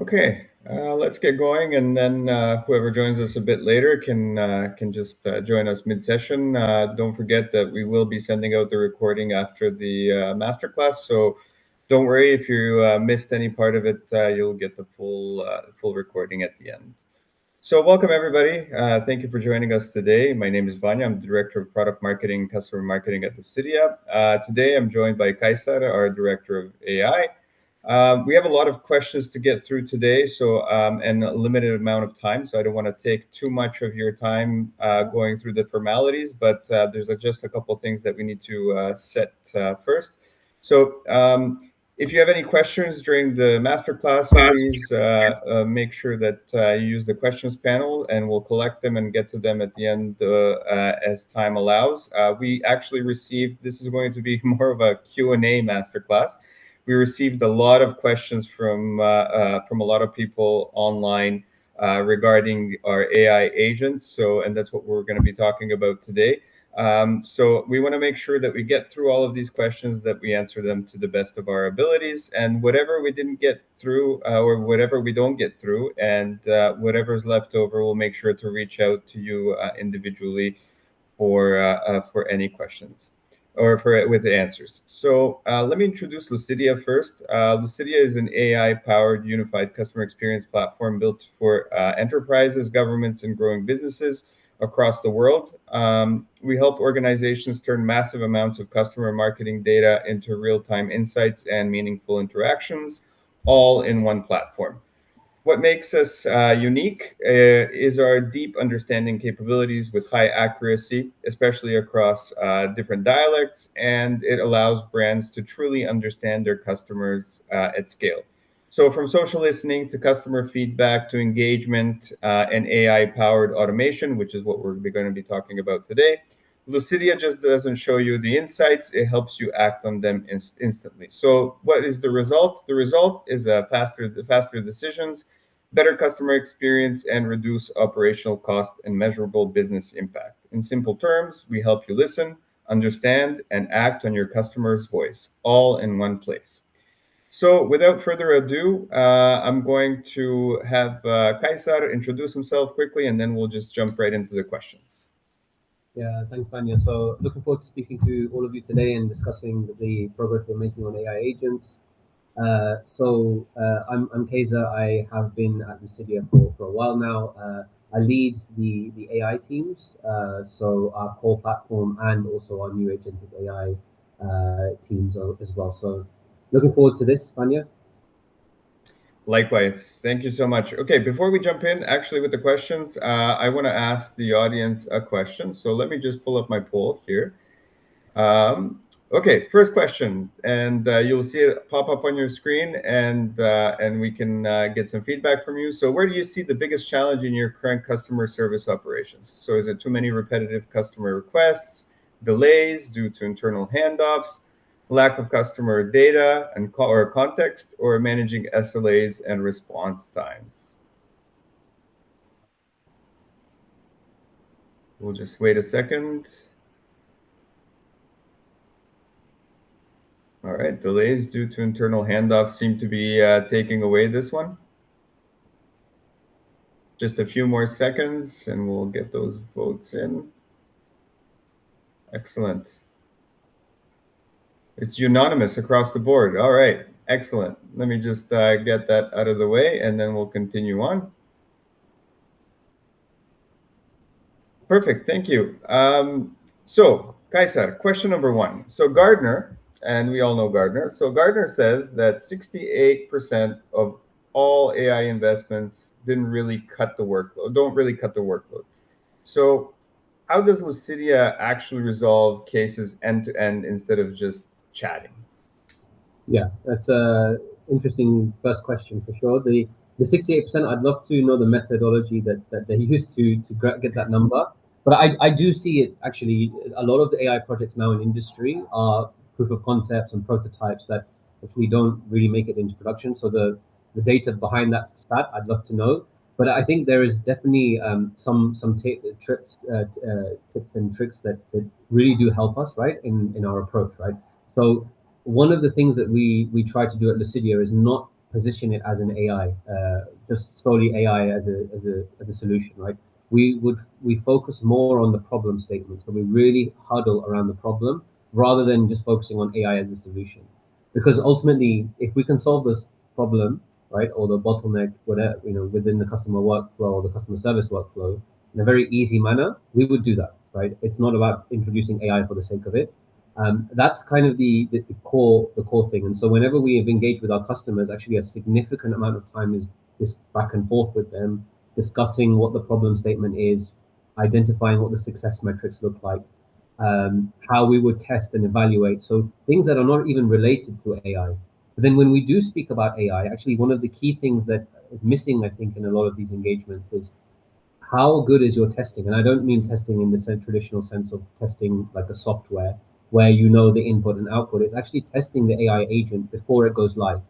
Okay, let's get going, and then whoever joins us a bit later can just join us mid-session. Don't forget that we will be sending out the recording after the masterclass, so don't worry if you missed any part of it. You'll get the full recording at the end. So welcome everybody. Thank you for joining us today. My name is Vanja. I'm the Director of Product Marketing and Customer Marketing at Lucidia. Today I'm joined by Qaiser, our Director of AI. We have a lot of questions to get through today, and a limited amount of time, so I don't want to take too much of your time going through the formalities, but there's just a couple of things that we need to set first. So if you have any questions during the masterclass, please make sure that you use the questions panel, and we'll collect them and get to them at the end as time allows. We actually received, this is going to be more of a Q&A masterclass. We received a lot of questions from a lot of people online regarding our AI agents. And that's what we're going to be talking about today. So we want to make sure that we get through all of these questions, that we answer them to the best of our abilities, and whatever we didn't get through or whatever we don't get through, and whatever's left over, we'll make sure to reach out to you individually for any questions or with the answers. So let me introduce Lucidia first. Lucidia is an AI-powered unified customer experience platform built for enterprises, governments, and growing businesses across the world. We help organizations turn massive amounts of customer marketing data into real-time insights and meaningful interactions, all in one platform. What makes us unique is our deep understanding capabilities with high accuracy, especially across different dialects, and it allows brands to truly understand their customers at scale. So from social listening to customer feedback to engagement and AI-powered automation, which is what we're going to be talking about today, Lucidia just doesn't show you the insights, it helps you act on them instantly. So what is the result? The result is faster decisions, better customer experience, and reduce operational cost and measurable business impact. In simple terms, we help you listen, understand, and act on your customer's voice, all in one place. So without further ado, I'm going to have Qaiser introduce himself quickly, and then we'll just jump right into the questions. Yeah, thanks, Vanja. So looking forward to speaking to all of you today and discussing the progress we're making on AI agents. I'm Qaiser. I have been at Lucidia for a while now. I lead the AI teams, so our core platform and also our new agentic AI teams as well. So looking forward to this, Vanja. Likewise. Thank you so much. Okay, before we jump in, actually, with the questions, I want to ask the audience a question. So let me just pull up my poll here. Okay, first question, and you'll see it pop up on your screen, and we can get some feedback from you. So where do you see the biggest challenge in your current customer service operations? So is it too many repetitive customer requests, delays due to internal handoffs, lack of customer data or context, or managing SLAs and response times? We'll just wait a second. All right, delays due to internal handoffs seem to be taking away this one. Just a few more seconds and we'll get those votes in. Excellent. It's unanimous across the board. All right, excellent. Let me just get that out of the way and then we'll continue on. Perfect, thank you. So, Qaiser, question number one. So Gartner, and we all know Gartner. So Gartner says that 68% of all AI investments don't really cut the workload. So how does Lucidia actually resolve cases end to end instead of just chatting? Yeah, that's a interesting first question for sure. The 68%, I'd love to know the methodology that they used to get that number. But I do see it actually, a lot of the AI projects now in industry are proof of concepts and prototypes that actually don't really make it into production. So the data behind that stat, I'd love to know. But I think there is definitely some tips and tricks that really do help us, right, in our approach, right? So one of the things that we try to do at Lucidia is not position it as an AI, just solely AI as a solution, right? We focus more on the problem statement, so we really huddle around the problem rather than just focusing on AI as a solution, because ultimately, if we can solve this problem, right, or the bottleneck, whatever, within the customer workflow or the customer service workflow, in a very easy manner, we would do that, right? It's not about introducing AI for the sake of it. That's kind of the core thing. And so whenever we have engaged with our customers, actually a significant amount of time is this back and forth with them, discussing what the problem statement is, identifying what the success metrics look like, how we would test and evaluate. So things that are not even related to AI. But then when we do speak about AI, actually one of the key things that is missing, I think, in a lot of these engagements is how good is your testing? And I don't mean testing in the traditional sense of testing like a software where you know the input and output. It's actually testing the AI agent before it goes live.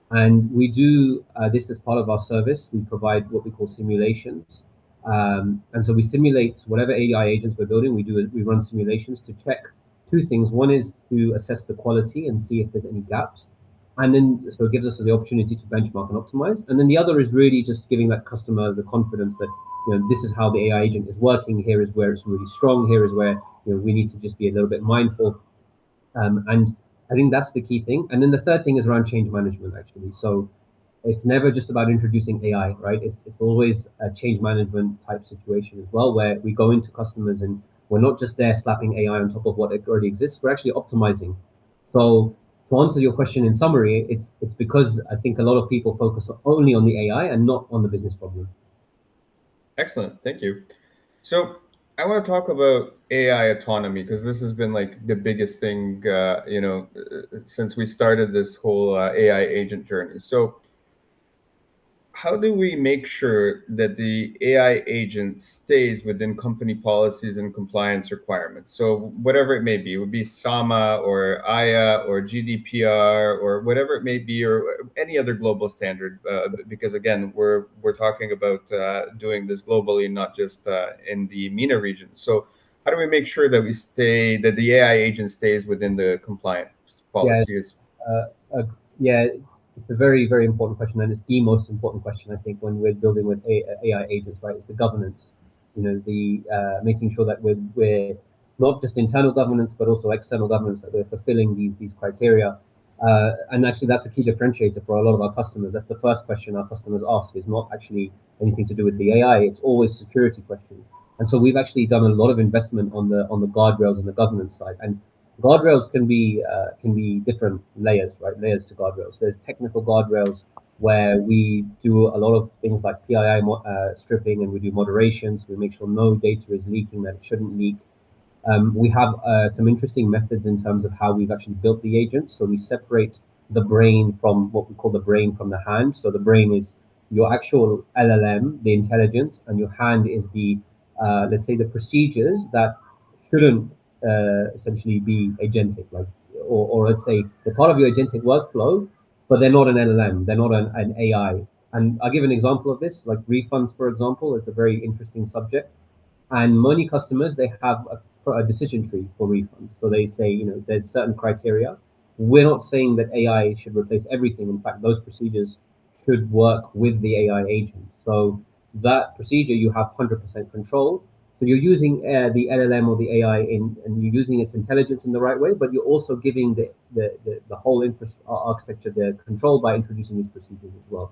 And we do this as part of our service. We provide what we call simulations. And so we simulate whatever AI agents we're building. We run simulations to check two things. One is to assess the quality and see if there's any gaps. And then, so it gives us the opportunity to benchmark and optimize. And then the other is really just giving that customer the confidence that, this is how the AI agent is working. Here is where it's really strong. Here is where, we need to just be a little bit mindful. And I think that's the key thing. And then the third thing is around change management, actually. So it's never just about introducing AI, right? It's always a change management type situation as well, where we go into customers and we're not just there slapping AI on top of what already exists. We're actually optimizing. So to answer your question in summary, it's because I think a lot of people focus only on the AI and not on the business problem. Excellent. Thank you. So I want to talk about AI autonomy because this has been like the biggest thing, since we started this whole AI agent journey. So how do we make sure that the AI agent stays within company policies and compliance requirements? So whatever it may be, it would be SAMA or IA or GDPR or whatever it may be, or any other global standard. Because again, we're talking about doing this globally, not just in the MENA region. So how do we make sure that that the AI agent stays within the compliance policies? Yeah, it's a very, very important question, and it's the most important question, I think, when we're building with AI agents, right? It's the governance, the making sure that we're not just internal governance, but also external governance, that we're fulfilling these criteria. And actually, that's a key differentiator for a lot of our customers. That's the first question our customers ask, is not actually anything to do with the AI. It's always security questions. And so we've actually done a lot of investment on the guardrails and the governance side. And guardrails can be different layers, right? Layers to guardrails. There's technical guardrails where we do a lot of things like PII stripping, and we do moderations. We make sure no data is leaking that it shouldn't leak. We have some interesting methods in terms of how we've actually built the agents. So we separate the brain from what we call the brain from the hand. So the brain is your actual LLM, the intelligence, and your hand is the, let's say, the procedures that shouldn't essentially be agentic, like, or let's say they're part of your agentic workflow, but they're not an LLM, they're not an AI. And I'll give an example of this, like refunds, for example. It's a very interesting subject. And many customers, they have a decision tree for refunds. So they say, there's certain criteria. We're not saying that AI should replace everything. In fact, those procedures should work with the AI agent. So that procedure, you have 100% control. So you're using the LLM or the AI and you're using its intelligence in the right way, but you're also giving the whole architecture the control by introducing these procedures as well.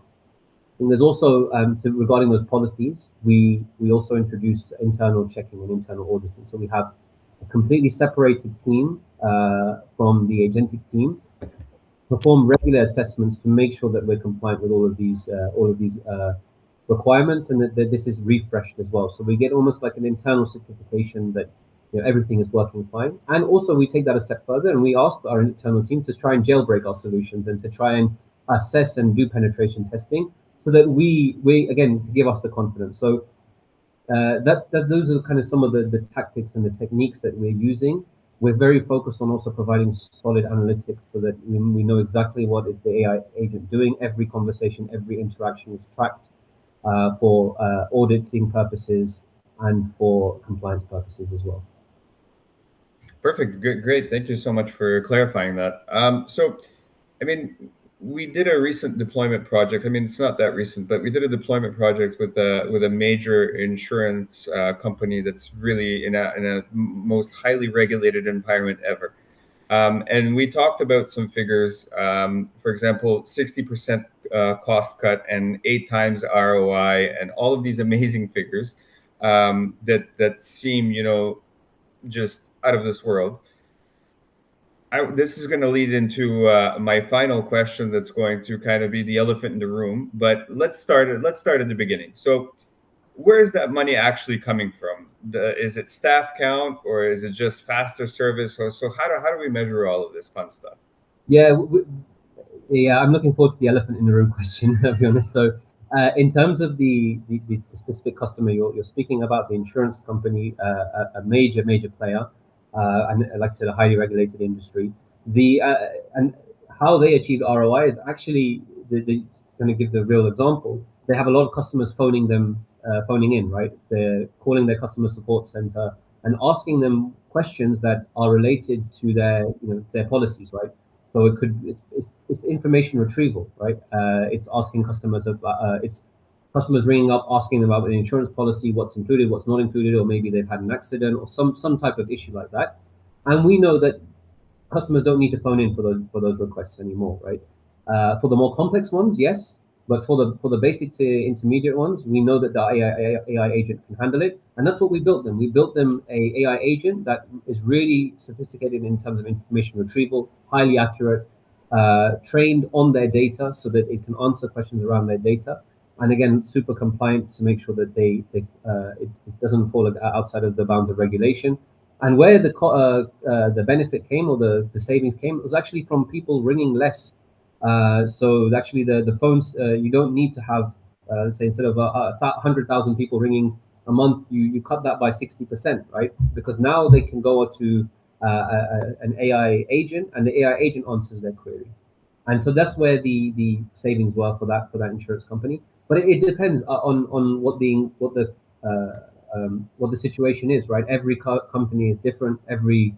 And there's also, regarding those policies, we also introduce internal checking and internal auditing. So we have a completely separated team from the agentic team, perform regular assessments to make sure that we're compliant with all of these requirements, and that this is refreshed as well. So we get almost like an internal certification that everything is working fine. And also we take that a step further, and we ask our internal team to try and jailbreak our solutions and to try and assess and do penetration testing, so that we again, to give us the confidence. So those are kind of some of the tactics and the techniques that we're using. We're very focused on also providing solid analytics so that we know exactly what is the AI agent doing. Every conversation, every interaction is tracked for auditing purposes and for compliance purposes as well. Perfect. Good. Great. Thank you so much for clarifying that. So, I mean, we did a recent deployment project. I mean, it's not that recent, but we did a deployment project with a major insurance company that's really in a most highly regulated environment ever. And we talked about some figures. For example, 60% cost cut and 8 times ROI, and all of these amazing figures that seem, just out of this world. This is going to lead into my final question. That's going to kind of be the elephant in the room. But let's start at the beginning. So, where is that money actually coming from? Is it staff count, or is it just faster service? So how do we measure all of this fun stuff? Yeah, yeah, I'm looking forward to the elephant in the room question, to be honest. So, in terms of the specific customer you're speaking about, the insurance company, a major player, and like I said, a highly regulated industry. And how they achieve ROI is actually going to give the real example. They have a lot of customers phoning in, right? They're calling their customer support center and asking them questions that are related to their policies, right? So it's information retrieval, right? It's asking customers about it's customers ringing up asking about the insurance policy, what's included, what's not included, or maybe they've had an accident or some type of issue like that. And we know that customers don't need to phone in for those requests anymore, right? For the more complex ones, yes, but for the basic to intermediate ones, we know that the AI agent can handle it, and that's what we built them. We built them a AI agent that is really sophisticated in terms of information retrieval, highly accurate, trained on their data so that it can answer questions around their data, and again, super compliant to make sure that it doesn't fall outside of the bounds of regulation. And where the benefit came, or the savings came, was actually from people ringing less. So actually, the phones, you don't need to have, let's say, instead of 100,000 people ringing a month, you cut that by 60%, right? Because now they can go to an AI agent, and the AI agent answers their query. And so that's where the savings were for that insurance company. But it depends on what the situation is, right? Every company is different. Every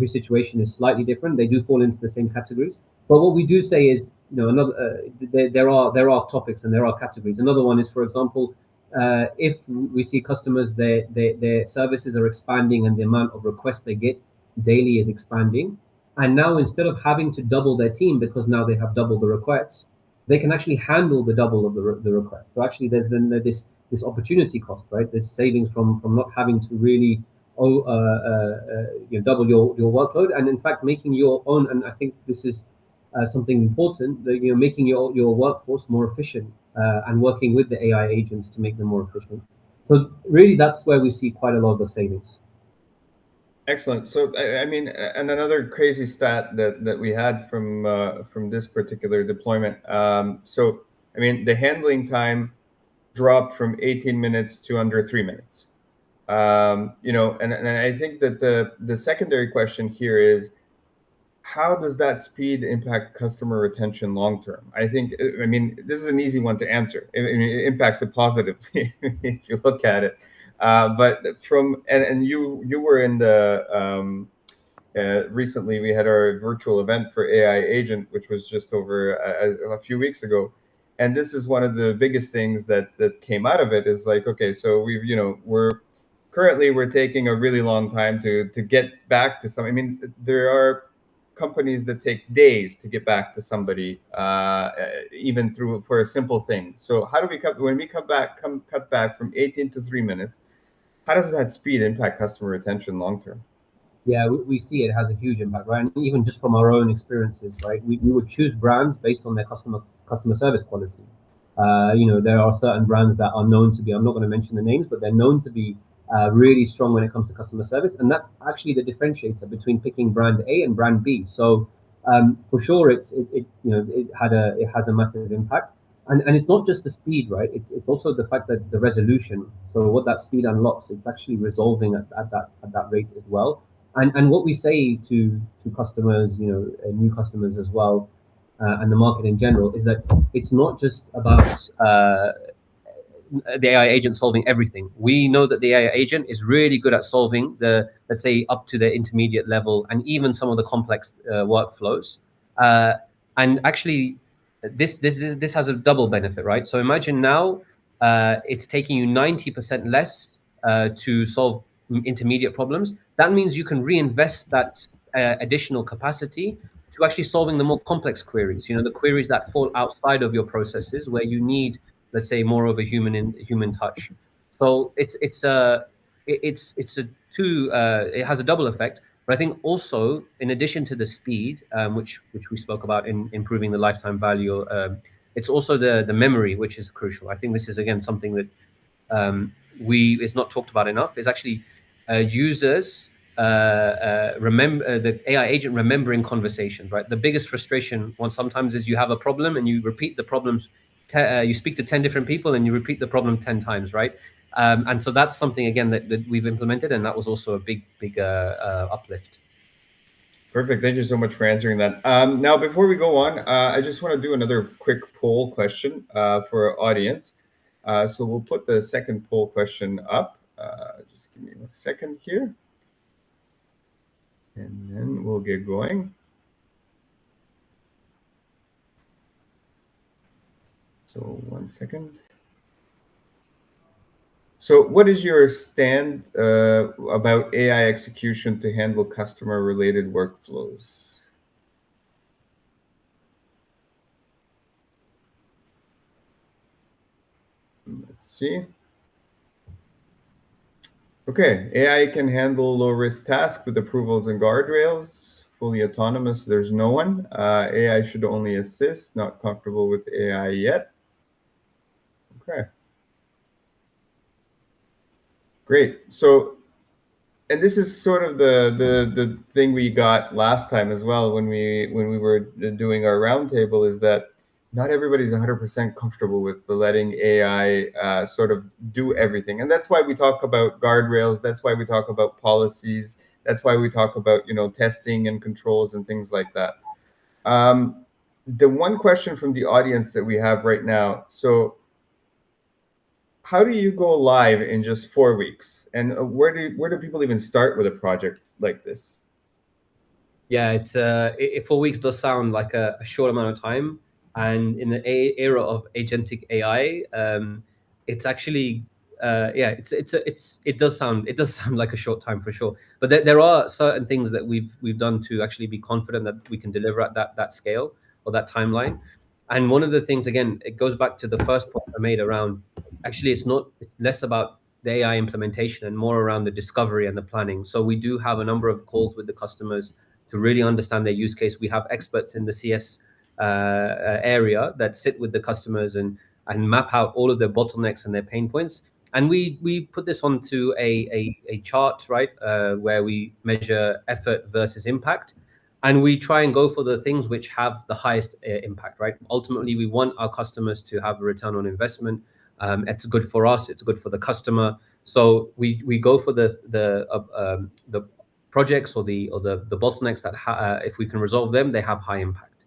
situation is slightly different. They do fall into the same categories. But what we do say is, another there are topics and there are categories. Another one is, for example, if we see customers, their services are expanding and the amount of requests they get daily is expanding, and now instead of having to double their team because now they have double the requests, they can actually handle the double of the requests. So actually, there's then this opportunity cost, right? There's savings from not having to really double your workload, and in fact making your own. And I think this is something important, that making your workforce more efficient and working with the AI agents to make them more efficient. So really, that's where we see quite a lot of savings. Excellent. So, I mean, and another crazy stat that we had from this particular deployment. So, I mean, the handling time dropped from 18 minutes to under 3 minutes. And I think that the secondary question here is, how does that speed impact customer retention long term? I mean, this is an easy one to answer. It impacts it positively if you look at it. But you were in the recently we had our virtual event for AI agent, which was just over a few weeks ago. And this is one of the biggest things that came out of it is like, okay, so we're taking a really long time to get back to some. I mean, there are companies that take days to get back to somebody, even for a simple thing. So how do we cut back from 18 to 3 minutes? How does that speed impact customer retention long term? Yeah, we see it has a huge impact, right? And even just from our own experiences, right? We would choose brands based on their customer service quality. There are certain brands that are known to be, I'm not going to mention the names, but they're known to be really strong when it comes to customer service, and that's actually the differentiator between picking brand A and brand B. So for sure, it has a massive impact, and it's not just the speed, right? It's also the fact that the resolution. So what that speed unlocks, it's actually resolving at that rate as well. And what we say to customers, new customers as well, and the market in general, is that it's not just about the AI agent solving everything. We know that the AI agent is really good at solving let's say, up to the intermediate level and even some of the complex workflows. And actually, this has a double benefit, right? So imagine now it's taking you 90% less to solve intermediate problems. That means you can reinvest that additional capacity to actually solving the more complex queries. The queries that fall outside of your processes, where you need, let's say, more of a human touch. So it's a two. It has a double effect. But I think also, in addition to the speed, which we spoke about in improving the lifetime value, it's also the memory, which is crucial. I think this is again something that we is not talked about enough. Is actually users remember the AI agent remembering conversations. Right, the biggest frustration one sometimes is you have a problem and you repeat the problems. You speak to 10 different people and you repeat the problem 10 times, right? And so that's something again that we've implemented, and that was also a big uplift. Perfect. Thank you so much for answering that. Now, before we go on, I just want to do another quick poll question for our audience. So we'll put the second poll question up. Just give me a second here. And then we'll get going. So 1 second. So what is your stand about AI execution to handle customer-related workflows? Let's see. Okay, AI can handle low-risk tasks with approvals and guardrails. Fully autonomous, there's no one. AI should only assist, not comfortable with AI yet. Okay. Great. So, and this is sort of the thing we got last time as well when we were doing our roundtable, is that not everybody's 100% comfortable with letting AI sort of do everything, and that's why we talk about guardrails. That's why we talk about policies. That's why we talk about testing and controls and things like that. The one question from the audience that we have right now. So, how do you go live in just 4 weeks? And where do people even start with a project like this? Yeah, it's 4 weeks does sound like a short amount of time, and in the era of agentic AI, it's actually it does sound like a short time for sure. But there are certain things that we've done to actually be confident that we can deliver at that scale or that timeline. And one of the things, again, it goes back to the first point I made around, actually it's less about the AI implementation and more around the discovery and the planning. So we do have a number of calls with the customers to really understand their use case. We have experts in the CS area that sit with the customers and map out all of their bottlenecks and their pain points. And we put this onto a chart, right, where we measure effort versus impact. And we try and go for the things which have the highest impact, right? Ultimately, we want our customers to have a return on investment. It's good for us. It's good for the customer. So we go for the projects or the bottlenecks that if we can resolve them, they have high impact.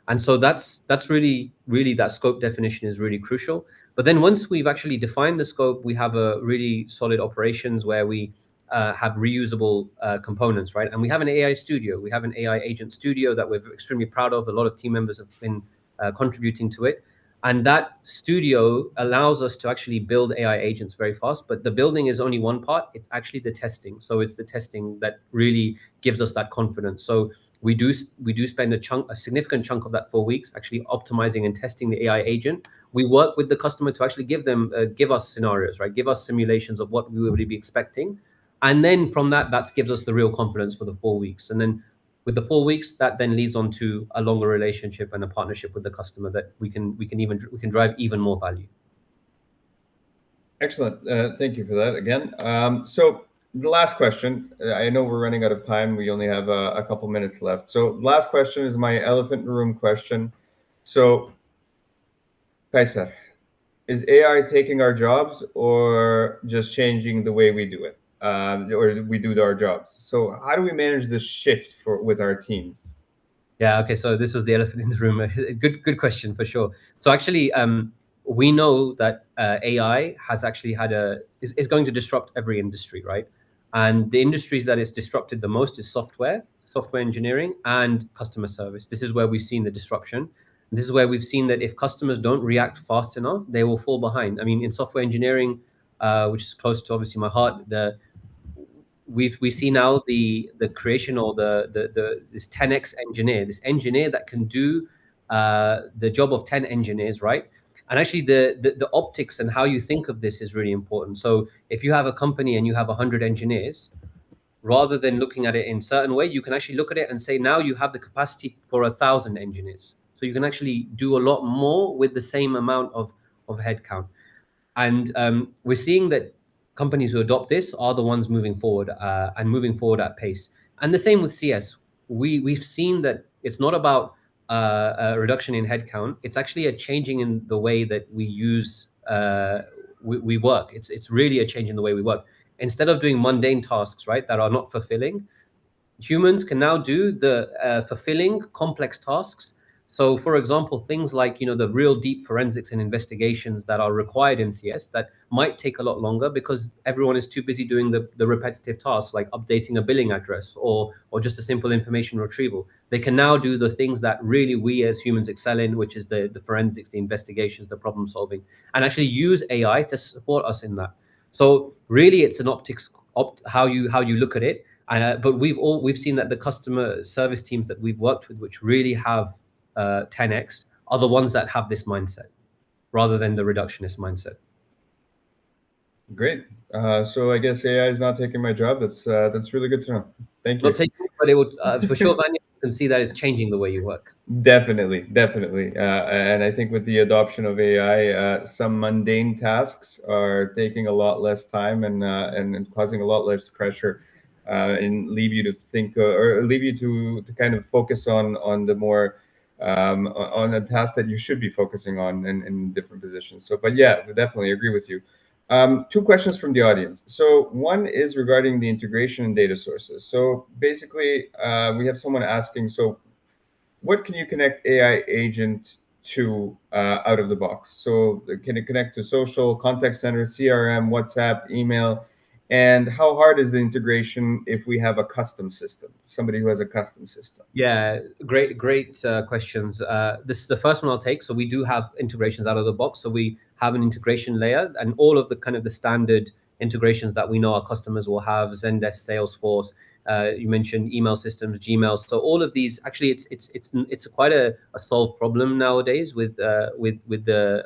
And so that's really that scope definition is really crucial. But then once we've actually defined the scope, we have a really solid operations where we have reusable components, right? And we have an AI studio. We have an AI agent studio that we're extremely proud of. A lot of team members have been contributing to it. And that studio allows us to actually build AI agents very fast. But the building is only one part. It's actually the testing. So it's the testing that really gives us that confidence. So we do spend a significant chunk of that 4 weeks actually optimizing and testing the AI agent. We work with the customer to actually give us scenarios, right? Give us simulations of what we would be expecting. And then from that gives us the real confidence for the 4 weeks. And then with the 4 weeks, that then leads on to a longer relationship and a partnership with the customer that we can drive even more value. Excellent. Thank you for that again. So the last question, I know we're running out of time. We only have a couple minutes left. So last question is my elephant in the room question. So, Qaiser, is AI taking our jobs or just changing the way we do it? Or we do our jobs? So how do we manage this shift with our teams? Yeah, okay, so this was the elephant in the room. Good question for sure. So actually, we know that AI has actually is going to disrupt every industry, right? And the industries that it's disrupted the most is software. software engineering and customer service. This is where we've seen the disruption. This is where we've seen that if customers don't react fast enough, they will fall behind. I mean, in software engineering, which is close to obviously my heart, we see now the creation or this 10x engineer, this engineer that can do the job of 10 engineers, right? And actually the optics and how you think of this is really important. So if you have a company and you have 100 engineers, rather than looking at it in a certain way, you can actually look at it and say, now you have the capacity for 1,000 engineers. So you can actually do a lot more with the same amount of headcount. And we're seeing that companies who adopt this are the ones moving forward and moving forward at pace. And the same with CS. We've seen that it's not about a reduction in headcount. It's actually a changing in the way that we use we work. It's really a change in the way we work. Instead of doing mundane tasks, right, that are not fulfilling, humans can now do the fulfilling complex tasks. So for example, things like, the real deep forensics and investigations that are required in CS that might take a lot longer because everyone is too busy doing the repetitive tasks like updating a billing address or just a simple information retrieval. They can now do the things that really we as humans excel in, which is the forensics, the investigations, the problem solving, and actually use AI to support us in that. So really it's an how you look at it. But we've seen that the customer service teams that we've worked with, which really have 10x, are the ones that have this mindset rather than the reductionist mindset. Great. So I guess AI is not taking my job. That's really good to know. Thank you. Not taking, but it would for sure. Vanja, you can see that it's changing the way you work. Definitely. And I think with the adoption of AI, some mundane tasks are taking a lot less time and causing a lot less pressure, and leave you to think or leave you to kind of focus on the more on a task that you should be focusing on in different positions. So, but yeah, we definitely agree with you. Two questions from the audience. So one is regarding the integration and data sources. So basically, we have someone asking, so what can you connect AI agent to out of the box? So can it connect to social, contact center, CRM, WhatsApp, email? And how hard is the integration if we have a custom system, somebody who has a custom system? Yeah, great questions. This is the first one I'll take. So we do have integrations out of the box. So we have an integration layer and all of the kind of the standard integrations that we know our customers will have: Zendesk, Salesforce. You mentioned email systems, Gmail. So all of these, actually, it's quite a solved problem nowadays with the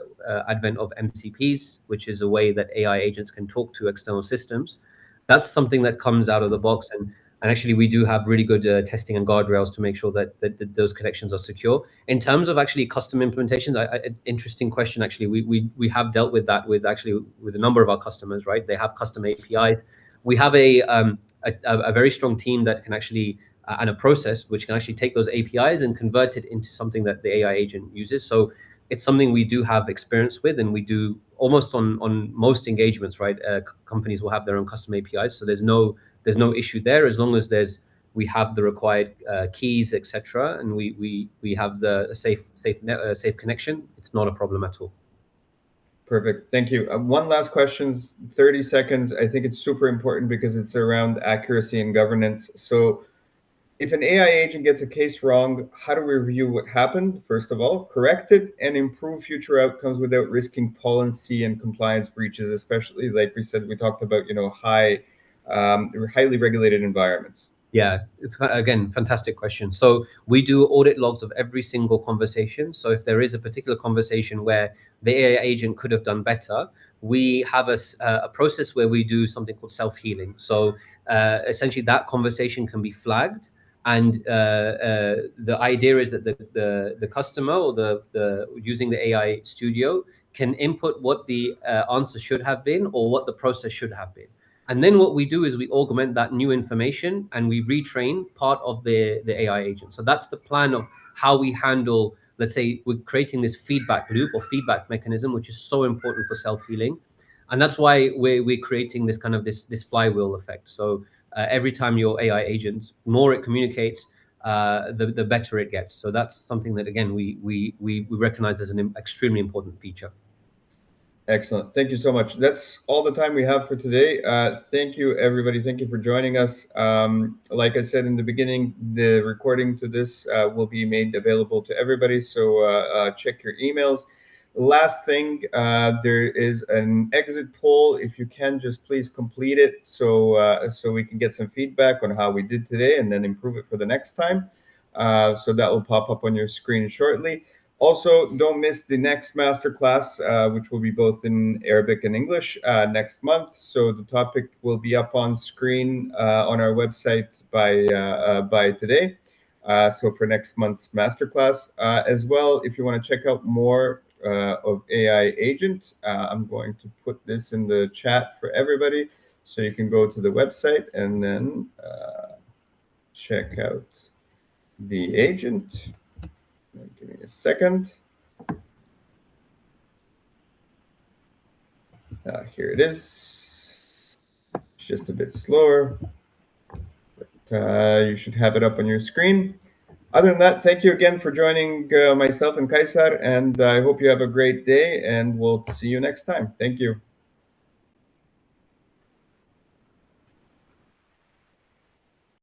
advent of MCPs, which is a way that AI agents can talk to external systems. That's something that comes out of the box, and actually we do have really good testing and guardrails to make sure that those connections are secure. In terms of actually custom implementations, interesting question. Actually, we have dealt with that with a number of our customers. Right, they have custom APIs. We have a very strong team that can actually and a process which can actually take those APIs and convert it into something that the AI agent uses. So it's something we do have experience with, and we do almost on most engagements. Right, companies will have their own custom APIs, so there's no issue there as long as we have the required keys, etc., and we have the safe connection. It's not a problem at all. Perfect. Thank you. One last question, 30 seconds. I think it's super important because it's around accuracy and governance. So if an AI agent gets a case wrong, how do we review what happened, first of all, correct it, and improve future outcomes without risking policy and compliance breaches, especially, like we said, we talked about, highly regulated environments? Yeah, again, fantastic question. So we do audit logs of every single conversation. So if there is a particular conversation where the AI agent could have done better, we have a process where we do something called self-healing. So essentially that conversation can be flagged, and the idea is that the customer or the using the AI studio can input what the answer should have been or what the process should have been. And then what we do is we augment that new information and we retrain part of the AI agent. So that's the plan of how we handle, let's say, we're creating this feedback loop or feedback mechanism, which is so important for self-healing. And that's why we're creating this kind of this flywheel effect. So every time your AI agent, more it communicates, the better it gets. So that's something that, again, we recognize as an extremely important feature. Excellent. Thank you so much. That's all the time we have for today. Thank you, everybody. Thank you for joining us. Like I said in the beginning, the recording to this will be made available to everybody. So check your emails. Last thing, there is an exit poll. If you can, just please complete it so we can get some feedback on how we did today and then improve it for the next time. So that will pop up on your screen shortly. Also, don't miss the next masterclass, which will be both in Arabic and English next month. So the topic will be up on screen on our website by today. So for next month's masterclass, as well, if you want to check out more of AI Agent, I'm going to put this in the chat for everybody, so you can go to the website and then check out the agent. Give me a second. Here it is. It's just a bit slower, but you should have it up on your screen. Other than that, thank you again for joining myself and Qaiser, and I hope you have a great day, and we'll see you next time. Thank you.